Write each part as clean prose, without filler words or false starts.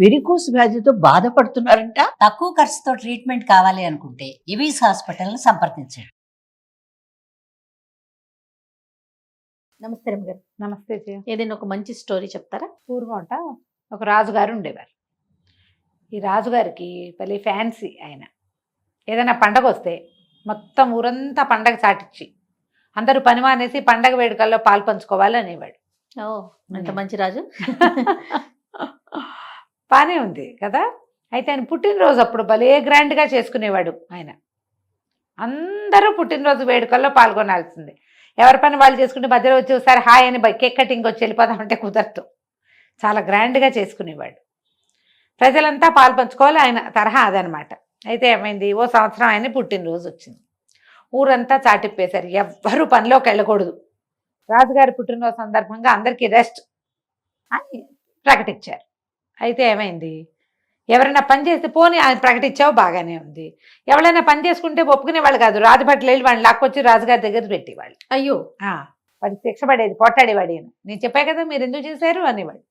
Varicose వ్యాధితో బాధపడుతున్నారంట. తక్కువ ఖర్చుతో ట్రీట్మెంట్ కావాలి అనుకుంటే ఇవీస్ హాస్పిటల్ని సంప్రదించండి. నమస్తే రమ్మగారు. నమస్తే జయ. ఏదైనా ఒక మంచి స్టోరీ చెప్తారా? పూర్వమట ఒక రాజుగారు ఉండేవారు. ఈ రాజుగారికి భలే ఫ్యాన్సీ. ఆయన ఏదైనా పండగ వస్తే మొత్తం ఊరంతా పండగ చాటిచ్చి అందరూ పని మానేసి పండగ వేడుకల్లో పాలు పంచుకోవాలి అనేవాడు. ఓ, ఎంత మంచి రాజు. బానే ఉంది కదా. అయితే ఆయన పుట్టినరోజు అప్పుడు భలే గ్రాండ్గా చేసుకునేవాడు. ఆయన అందరూ పుట్టినరోజు వేడుకల్లో పాల్గొనాల్సిందే. ఎవరి పని వాళ్ళు చేసుకుంటే మధ్యలో వచ్చి ఒకసారి హాయ్ అని కేక్ కటింగ్ వచ్చి వెళ్ళిపోదామంటే కుదరదు. చాలా గ్రాండ్గా చేసుకునేవాడు. ప్రజలంతా పాలు పంచుకోవాలి, ఆయన తరహా అదనమాట. అయితే ఏమైంది, ఓ సంవత్సరం ఆయన పుట్టినరోజు వచ్చింది. ఊరంతా చాటిప్పేశారు, ఎవ్వరూ పనిలోకి వెళ్ళకూడదు. రాజుగారి పుట్టినరోజు సందర్భంగా అందరికీ రెస్ట్ అని ప్రకటించారు. అయితే ఏమైంది, ఎవరైనా పని చేస్తే పోనీ ఆయన ప్రకటించావు బాగానే ఉంది, ఎవరైనా పని చేసుకుంటే ఒప్పుకునేవాళ్ళు కాదు. రాజభట్లు వెళ్ళి వాళ్ళని లాక్కొచ్చి రాజుగారి దగ్గర పెట్టేవాళ్ళు. అయ్యో, వాడికి శిక్ష పడేది, పొట్టాడేవాడు. నేను చెప్పా కదా మీరు ఎందుకు చేశారు అనేవాడు.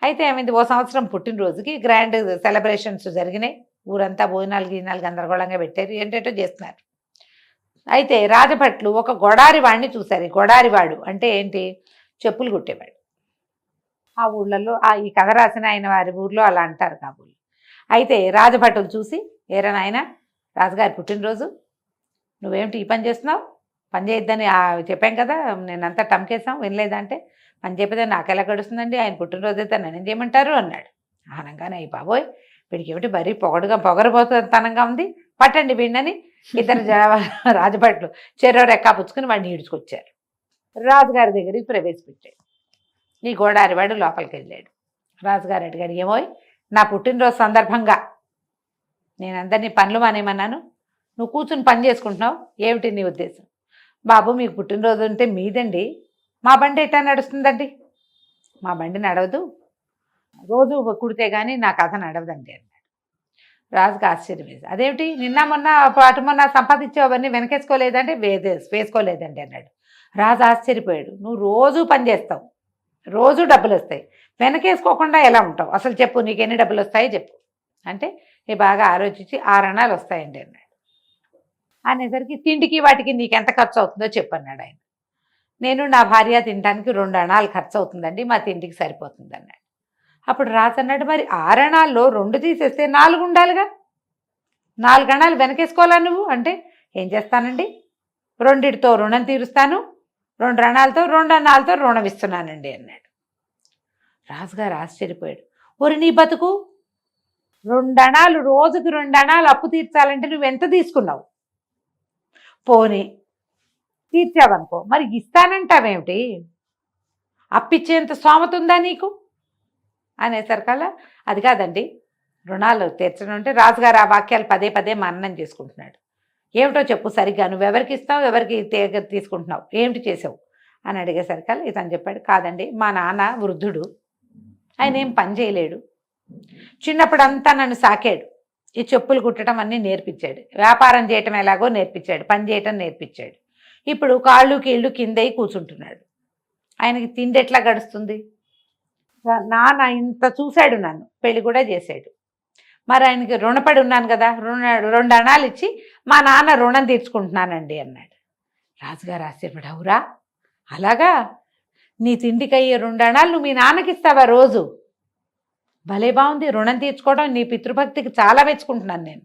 అయితే ఏమైంది, ఓ సంవత్సరం పుట్టినరోజుకి గ్రాండ్ సెలబ్రేషన్స్ జరిగినాయి. ఊరంతా భోజనాలు గీనాలు గందరగోళంగా పెట్టారు, ఏంటంటో చేస్తున్నారు. అయితే రాజభట్లు ఒక గొడారి వాడిని చూశారు. ఈ గొడారి వాడు అంటే ఏంటి, చెప్పులు కుట్టేవాడు. ఆ ఊళ్ళల్లో ఈ కథ రాసిన ఆయన వారి ఊర్లో అలా అంటారు కాబోలు. అయితే రాజభటులు చూసి, ఏరా నాయన రాజుగారి పుట్టినరోజు, నువ్వేమిటి ఈ పని చేస్తున్నావు, పని చేయొద్దని చెప్పాం కదా, నేనంతా టమ్కేసాం వినలేదంటే, పని చెప్పేదని నాకు ఎలా గడుస్తుందండి, ఆయన పుట్టినరోజు అయితే నన్ను చేయమంటారు అన్నాడు. అనగానే అయ్యి బాబోయ్ వీడికి ఏమిటి మరీ పొగరబోతనంగా ఉంది, పట్టండి వీడిని. ఇద్దరు రాజభట్లు చెరో రెక్కా పుచ్చుకుని వాడిని ఈడ్చుకొచ్చారు. రాజుగారి దగ్గరికి ప్రవేశపెట్టాడు. ఈ గోడారి వాడు లోపలికి వెళ్ళాడు. రాజుగారు అడిగాడు, ఏమోయ్ నా పుట్టినరోజు సందర్భంగా నేను అందరినీ పనులు మానేమన్నాను, నువ్వు కూర్చుని పని చేసుకుంటున్నావు, ఏమిటి నీ ఉద్దేశం? బాబు మీకు పుట్టినరోజు ఉంటే మీదండి, మా బండి ఎట్టా నడుస్తుందండి? మా బండి నడవదు, రోజు కుడితే కానీ నా కథ నడవదండి అన్నాడు. రాజుకి ఆశ్చర్యం వేసి, అదేమిటి నిన్న మొన్న అటు మొన్న సంపాదించావు అవన్నీ వెనకేసుకోలేదంటే వేసుకోలేదండి అన్నాడు. రాజు ఆశ్చర్యపోయాడు. నువ్వు రోజు పని చేస్తావు, రోజు డబ్బులు వస్తాయి, వెనకేసుకోకుండా ఎలా ఉంటావు, అసలు చెప్పు నీకు ఎన్ని డబ్బులు వస్తాయో చెప్పు అంటే, బాగా ఆలోచించి 6 అణాలు వస్తాయండి అన్నాడు. అనేసరికి తిండికి వాటికి నీకు ఎంత ఖర్చు అవుతుందో చెప్పు అన్నాడు ఆయన. నేను నా భార్య తినడానికి 2 అణాలు ఖర్చు అవుతుందండి, మా తిండికి సరిపోతుంది అన్నాడు. అప్పుడు రాజు అన్నాడు, మరి 6 అణాల్లో 2 తీసేస్తే 4 ఉండాలిగా, 4 అణాలు వెనకేసుకోవాలా నువ్వు అంటే, ఏం చేస్తానండి, 2తో రుణం తీరుస్తాను, 2 అణాలతో 2 అణాలతో రుణం ఇస్తున్నానండి అన్నాడు. రాజుగారు ఆశ్చర్యపోయాడు. ఒరి నీ బతుకు, 2 అణాలు రోజుకి 2 అణాలు అప్పు తీర్చాలంటే నువ్వు ఎంత తీసుకున్నావు? పోనీ తీర్చావనుకో, మరి ఇస్తానంటావేమిటి, అప్పిచ్చేంత స్తోమత ఉందా నీకు అనేసరికల్లా, అది కాదండి రుణాలు తీర్చడం అంటే, రాజుగారు ఆ వాక్యాలు పదే పదే మననం చేసుకుంటున్నాడు. ఏమిటో చెప్పు సరిగ్గా, నువ్వెవరికి ఇస్తావు, ఎవరికి తీసుకుంటున్నావు, ఏమిటి చేసావు అని అడిగేసరికల్లా ఇతను చెప్పాడు, కాదండి మా నాన్న వృద్ధుడు, ఆయన ఏం పని చేయలేడు, చిన్నప్పుడంతా నన్ను సాకాడు, ఈ చెప్పులు కుట్టడం అన్నీ నేర్పించాడు, వ్యాపారం చేయటం ఎలాగో నేర్పించాడు, పని చేయటం నేర్పించాడు. ఇప్పుడు కాళ్ళు కీళ్ళు కిందయి కూర్చుంటున్నాడు, ఆయనకి తిండి ఎట్లా గడుస్తుంది? నాన్న ఇంత చూశాడు, నన్ను పెళ్లి కూడా చేశాడు, మరి ఆయనకి రుణపడి ఉన్నాను కదా, 2 అణాలు ఇచ్చి మా నాన్న రుణం తీర్చుకుంటున్నానండి అన్నాడు. రాజుగారు ఆశ్చర్యపడి, అవురా అలాగా, నీ తిండికి అయ్యే 2 అణాలు నువ్వు మీ నాన్నకి ఇస్తావా రోజు? భలే బాగుంది, రుణం తీర్చుకోవడం నీ పితృభక్తికి చాలా మెచ్చుకుంటున్నాను నేను.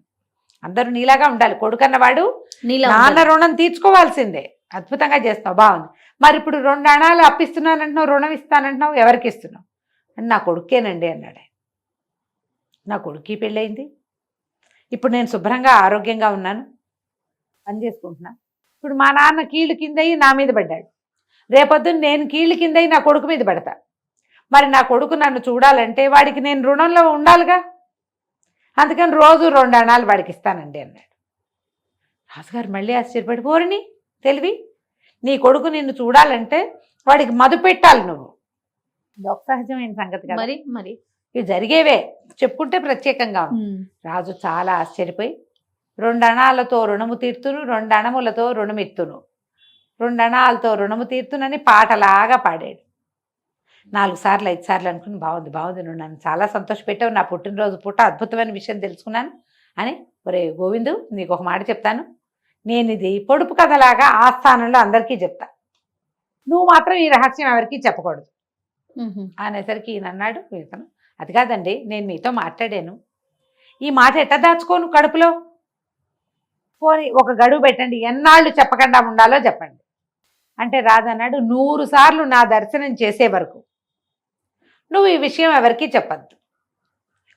అందరూ నీలాగా ఉండాలి, కొడుకన్నవాడు నాన్న రుణం తీర్చుకోవాల్సిందే, అద్భుతంగా చేస్తావు, బాగుంది. మరి ఇప్పుడు 2 అణాలు అప్పిస్తున్నానంటున్నావు, రుణం ఇస్తానంటున్నావు, ఎవరికి ఇస్తున్నావు అని, నా కొడుకేనండి అన్నాడు. నా కొడుక్కి పెళ్ళయింది, ఇప్పుడు నేను శుభ్రంగా ఆరోగ్యంగా ఉన్నాను, పని చేసుకుంటున్నా. ఇప్పుడు మా నాన్న కీళ్ళు కిందయి నా మీద పడ్డాడు, రేపొద్దున నేను కీళ్ళు కిందయి నా కొడుకు మీద పడతా, మరి నా కొడుకు నన్ను చూడాలంటే వాడికి నేను రుణంలో ఉండాలిగా, అందుకని రోజు 2 అణాలు వాడికి ఇస్తానండి అన్నాడు. రాజుగారు మళ్ళీ ఆశ్చర్యపడి, పోరిని తెలివి, నీ కొడుకు నిన్ను చూడాలంటే వాడికి మధు పెట్టాలి నువ్వు. సహజమైన సంగతి కదా, మరి ఇవి జరిగేవే, చెప్పుకుంటే ప్రత్యేకంగా. రాజు చాలా ఆశ్చర్యపోయి, 2 అణాలతో రుణము తీర్తును, 2 అణములతో రుణమిత్తును, 2 అణాలతో రుణము తీర్తునని పాటలాగా పాడాడు. 4 సార్లు 5 సార్లు అనుకుని బాగుంది బాగుంది, నువ్వు నన్ను చాలా సంతోషపెట్టావు, నా పుట్టినరోజు పూట అద్భుతమైన విషయం తెలుసుకున్నాను అని. ఒరే గోవిందు, నీకు ఒక మాట చెప్తాను, నేను ఇది పొడుపు కథలాగా ఆస్థానంలో అందరికీ చెప్తా, నువ్వు మాత్రం ఈ రహస్యం ఎవరికీ చెప్పకూడదు అనేసరికి ఈయన అన్నాడు, ఇతను అది కాదండి, నేను మీతో మాట్లాడాను, ఈ మాట ఎట్ట దాచుకోను కడుపులో, పోనీ ఒక గడువు పెట్టండి, ఎన్నాళ్ళు చెప్పకుండా ఉండాలో చెప్పండి అంటే. రాదన్నాడు, 100 సార్లు నా దర్శనం చేసే వరకు నువ్వు ఈ విషయం ఎవరికీ చెప్పద్దు.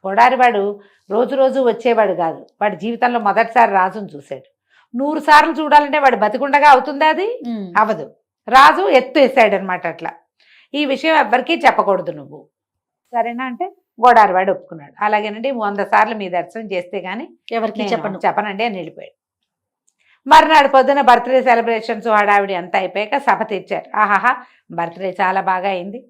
కొడారివాడు రోజు రోజు వచ్చేవాడు కాదు, వాడి జీవితంలో మొదటిసారి రాజును చూశాడు. 100 సార్లు చూడాలంటే వాడు బతికుండగా అవుతుందా? అది అవదు. రాజు ఎత్తు వేసాడు అనమాట. అట్లా ఈ విషయం ఎవ్వరికీ చెప్పకూడదు నువ్వు, సరేనా అంటే గోడారివాడు ఒప్పుకున్నాడు. అలాగేనండి, 100 సార్లు మీ దర్శనం చేస్తే గానీ ఎవరికి చెప్పనండి అని వెళ్ళిపోయాడు. మర్నాడు పొద్దున బర్త్డే సెలబ్రేషన్స్ హడావిడి అంతా అయిపోయాక సభ తెచ్చారు. ఆహాహా, బర్త్డే చాలా బాగా అయింది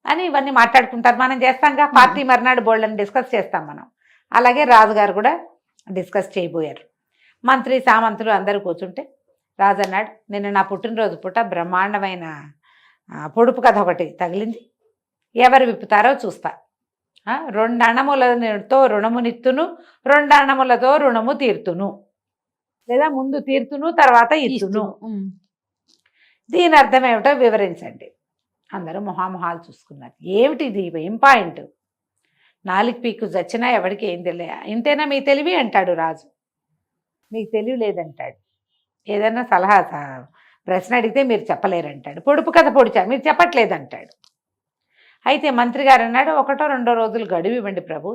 అని ఇవన్నీ మాట్లాడుకుంటారు. మనం చేస్తాంగా పార్టీ, మర్నాడు బోల్డని డిస్కస్ చేస్తాం మనం. అలాగే రాజుగారు కూడా డిస్కస్ చేయబోయారు. మంత్రి సామంతులు అందరూ కూర్చుంటే రాజు అన్నాడు, నిన్న నా పుట్టినరోజు పూట బ్రహ్మాండమైన పొడుపు కథ ఒకటి తగిలింది, ఎవరు విప్పుతారో చూస్తా. 2 అణములతో రుణము నిత్తును, 2 అణములతో రుణము తీర్తును, లేదా ముందు తీర్తును తర్వాత ఇత్తును. దీని అర్థం ఏమిటో వివరించండి. అందరూ మొహామొహాలు చూసుకున్నారు. ఏమిటి ఇది, ఏం పాయింట్? 4 పీకు చచ్చినా ఎవరికి ఏం తెలియ, ఇంతేనా మీ తెలివి అంటాడు రాజు. మీకు తెలివి లేదంటాడు. ఏదైనా సలహా ప్రశ్న అడిగితే మీరు చెప్పలేరంటాడు. పొడుపు కథ పొడిచా మీరు చెప్పట్లేదంటాడు. అయితే మంత్రి గారు అన్నాడు, 1 2 రోజులు గడువు ఇవ్వండి ప్రభు,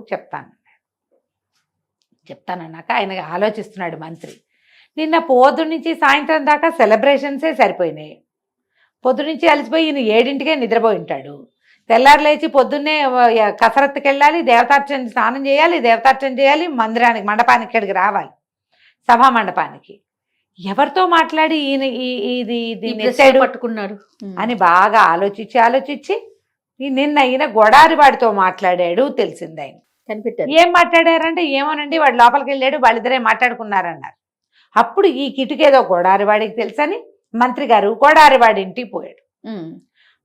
చెప్తానన్నాక ఆయన ఆలోచిస్తున్నాడు మంత్రి. నిన్న పొద్దు నుంచి సాయంత్రం దాకా సెలబ్రేషన్సే సరిపోయినాయి. పొద్దు నుంచి అలసిపోయి ఈయన 7ంటికే నిద్రపోయి ఉంటాడు. తెల్లారు లేచి పొద్దున్నే కసరత్తుకి వెళ్ళాలి, దేవతార్చన స్నానం చేయాలి, దేవతార్చన చేయాలి, మందిరానికి మండపానికి ఇక్కడికి రావాలి, సభా మండపానికి. ఎవరితో మాట్లాడి ఈయన ఇది పట్టుకున్నారు అని బాగా ఆలోచించి నిన్న ఈయన గొడారివాడితో మాట్లాడాడు తెలిసింది. ఆయన కనిపెట్టారు. ఏం మాట్లాడారంటే, ఏమోనండి వాడు లోపలికి వెళ్ళాడు, వాళ్ళిద్దరే మాట్లాడుకున్నారన్నారు. అప్పుడు ఈ కిటుకేదో గొడారివాడికి తెలుసని మంత్రి గారు గొడారివాడి ఇంటికి పోయాడు.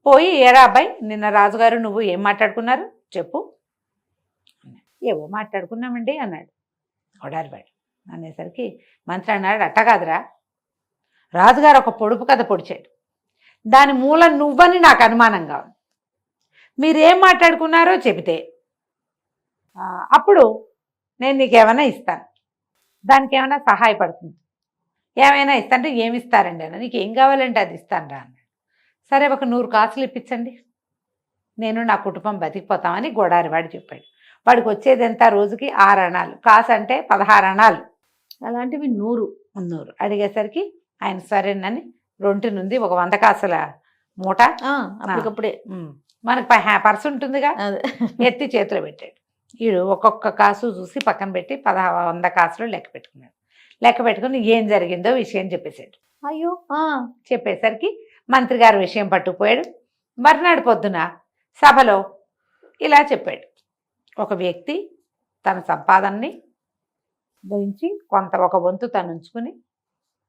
పోయి, ఏరా అబ్బాయి, నిన్న రాజుగారు నువ్వు ఏం మాట్లాడుకున్నారు చెప్పు. ఏవో మాట్లాడుకున్నామండి అన్నాడు గొడారివాడు. అనేసరికి మంత్రి అన్నాడు, అట్ట కాదురా, రాజుగారు ఒక పొడుపు కథ పొడిచాడు, దాని మూలం నువ్వని నాకు అనుమానంగా ఉంది. మీరేం మాట్లాడుకున్నారో చెబితే అప్పుడు నేను నీకు ఏమైనా ఇస్తాను, దానికి ఏమైనా సహాయపడుతుంది, ఏమైనా ఇస్తానంటే ఏమి ఇస్తారండి అన్న, నీకు ఏం కావాలంటే అది ఇస్తాను రా అన్నాడు. సరే, ఒక 100 కాసులు ఇప్పించండి, నేను నా కుటుంబం బతికిపోతామని గొడారివాడు చెప్పాడు. వాడికి వచ్చేది ఎంత రోజుకి 6 అణాలు, కాసు అంటే 16 అణాలు, అలాంటివి 100 అడిగేసరికి ఆయన సరేనని రొంటి నుండి ఒక 100 కాసుల మూట అప్పటికప్పుడే మనకు పర్సు ఉంటుందిగా, ఎత్తి చేతిలో పెట్టాడు. వీడు ఒక్కొక్క కాసు చూసి పక్కన పెట్టి 100 కాసులు లెక్క పెట్టుకున్నాడు. లెక్క పెట్టుకుని ఏం జరిగిందో విషయం చెప్పేశాడు. అయ్యో చెప్పేసరికి మంత్రి గారు విషయం పట్టుకుపోయాడు. మర్నాడు పొద్దున సభలో ఇలా చెప్పాడు, ఒక వ్యక్తి తన సంపాదనని గురించి ఒక వంతు తను ఉంచుకుని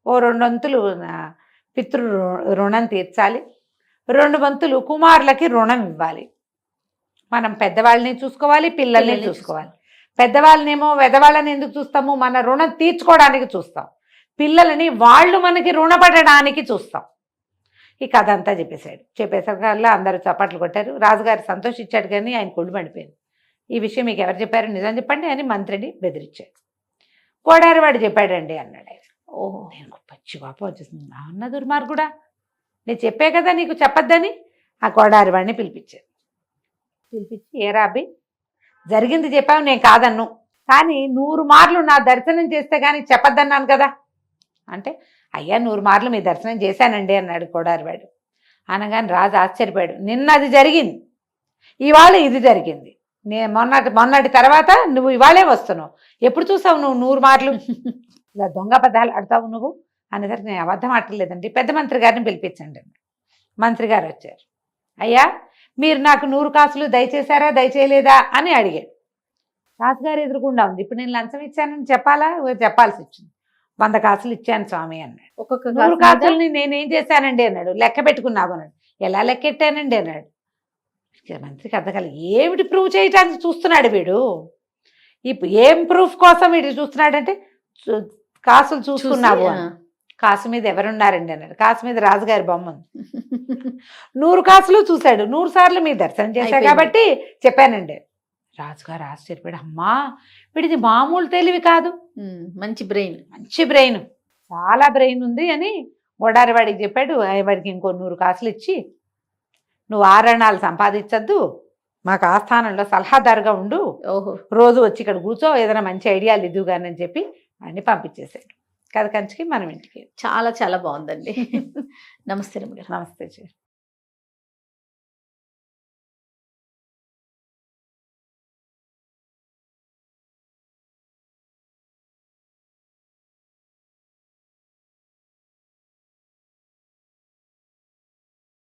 ఓ 2 వంతులు పితృ రుణం తీర్చాలి, 2 వంతులు కుమారులకి రుణం ఇవ్వాలి. మనం పెద్దవాళ్ళని చూసుకోవాలి, పిల్లల్ని చూసుకోవాలి. పెద్దవాళ్ళనేమో వెదవాళ్ళని ఎందుకు చూస్తాము, మన రుణం తీర్చుకోవడానికి చూస్తాం. పిల్లలని వాళ్ళు మనకి రుణపడడానికి చూస్తాం. ఈ కథ అంతా చెప్పేసరికల్లా అందరూ చప్పట్లు కొట్టారు. రాజుగారు సంతోషించాడు, కానీ ఆయన కొళ్ళు పడిపోయింది. ఈ విషయం మీకు ఎవరు చెప్పారు, నిజం చెప్పండి అని మంత్రిని బెదిరించాడు. గోడారివాడు చెప్పాడండి అన్నాడు ఆయన. ఓహో, నేను పచ్చి కోపం వచ్చేసింది, అన్న దుర్మార్గుడా, నేను చెప్పే కదా నీకు చెప్పొద్దని. ఆ గోడారివాడిని పిలిపించి ఏరా అబ్బి, జరిగింది చెప్పావు, నేను కాదన్ను, కానీ 100 మార్లు నా దర్శనం చేస్తే కానీ చెప్పొద్దన్నాను కదా అంటే, అయ్యా 100 మార్లు మీ దర్శనం చేశానండి అన్నాడు గోడారివాడు. అనగానే రాజు ఆశ్చర్యపోయాడు. నిన్న అది జరిగింది, ఇవాళ ఇది జరిగింది, నేను మొన్నటి తర్వాత నువ్వు ఇవాళే వస్తున్నావు, ఎప్పుడు చూసావు నువ్వు 100 మార్లు, ఇలా దొంగ అబద్ధాలు ఆడతావు నువ్వు అనేసరికి నేను అబద్ధం ఆడలేదండి, పెద్ద మంత్రి గారిని పిలిపించండి. మంత్రి గారు వచ్చారు. అయ్యా, మీరు నాకు 100 కాసులు దయచేశారా దయచేయలేదా అని అడిగాడు. రాజుగారు ఎదురుకుండా ఉంది. ఇప్పుడు నేను లంచం ఇచ్చానని చెప్పాల్సి వచ్చింది. 100 కాసులు ఇచ్చాను స్వామి అన్నాడు. ఒక్కొక్క 100 కాసులని నేనేం చేశానండి అన్నాడు. లెక్క పెట్టుకున్నావు అన్నాడు. ఎలా లెక్కెట్టానండి అన్నాడు. మంత్రికి అర్థం కాలేదు ఏమిటి ప్రూవ్ చేయడానికి చూస్తున్నాడు వీడు. ఇప్పుడు ఏం ప్రూఫ్ కోసం వీడు చూస్తున్నాడంటే కాసులు చూసుకున్నావు అని. కాసు మీద ఎవరున్నారండి అన్నాడు. కాసు మీద రాజుగారి బొమ్మ ఉంది. 100 కాసులు చూశాడు. 100 సార్లు మీరు దర్శనం చేశారు అయిపోయింది. కాబట్టి చెప్పానండి. రాజుగారు ఆశ్చర్యపోయాడు, అమ్మా వీడిది మామూలు తెలివి కాదు, మంచి బ్రెయిన్. మంచి బ్రెయిన్, చాలా బ్రెయిన్ ఉంది అని గొడారి వాడికి చెప్పాడు. వాడికి ఇంకో 100 కాసులు ఇచ్చి నువ్వు ఆరణాలు సంపాదించద్దు, మాకు ఆస్థానంలో సలహాదారుగా ఉండు, ఓహో, రోజు వచ్చి ఇక్కడ కూర్చో, ఏదైనా మంచి ఐడియాలు ఇద్దుగానని అని చెప్పి వాడిని పంపించేశాడు. కథ కంచికి మనం ఇంటికి. చాలా చాలా బాగుందండి. నమస్తే రమ్య గారు. నమస్తే.